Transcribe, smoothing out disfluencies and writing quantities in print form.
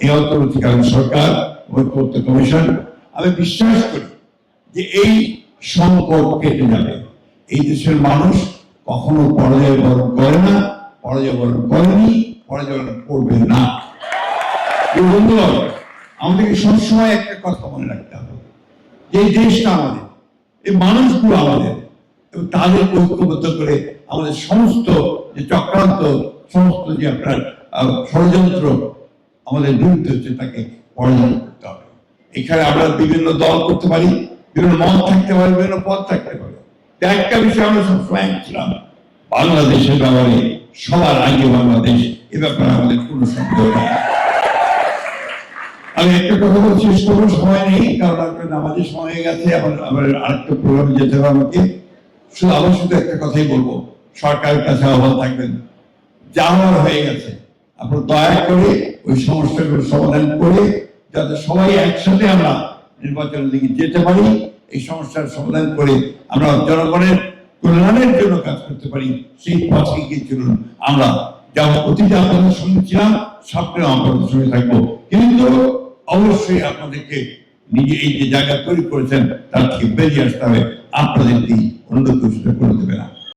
এই অন্তর্বর্তীকালীন সরকার, ঐক্যমত্য কমিশন, আমি বিশ্বাস করি যে এই সংকট কেটে যাবে। এই দেশের মানুষ কখনো পরাজয় বরণ করে না, পরাজয় বরণ করেনি, পরাজয় বরণ করবে না। বন্ধুগণ, আমাদেরকে সবসময় একটা কথা মনে রাখতে হবে, যে এই দেশটা আমাদের, এই মানুষগুলো আমাদের, এবং তাদের ঐক্যবদ্ধ করে আমাদের সমস্ত যে চক্রান্ত, সমস্ত যে আপনার ষড়যন্ত্র আমাদের বিরুদ্ধে হচ্ছে, তাকে পরাজয় করতে হবে। এখানে আমরা বিভিন্ন দল করতে পারি, বিভিন্ন মত থাকতে পারে, বিভিন্ন পথ থাকতে পারে। একটা বিষয় আমরা সবসময় ছিলাম, বাংলাদেশের ব্যাপারে সবার আগে বাংলাদেশ, এ ব্যাপারে আমাদের কোনো সন্দেহ নেই। আমি একটা কথা বলে শেষ করবো, সময় নেই, কারণ আপনার নামাজের সময় হয়ে গেছে, আবার আরেকটা প্রোগ্রামে যেতে হবে আমাকে। আবার শুধু একটা কথাই বলবো, সরকারের কাছে আহ্বান থাকবেন, যা হওয়ার হয়ে গেছে আপনার দয়া করে ওই সমস্যাগুলো সমাধান করে, যাতে সবাই একসাথে আমরা নির্বাচনের দিকে যেতে পারি, এই সমস্যার সমাধান করে আমরা জনগণের কল্যাণের জন্য কাজ করতে পারি, সেই পথে গিয়ে চলুন। আমরা যেমন অতীতে আপনাদের সঙ্গে ছিলাম, সামনেও আপনাদের সঙ্গে থাকবো, কিন্তু অবশ্যই আপনাদেরকে নিজে এই যে জায়গা তৈরি করেছেন তার থেকে বেরিয়ে আসতে হবে, আপনাদেরকেই অন্য কিছু করে দেবে না।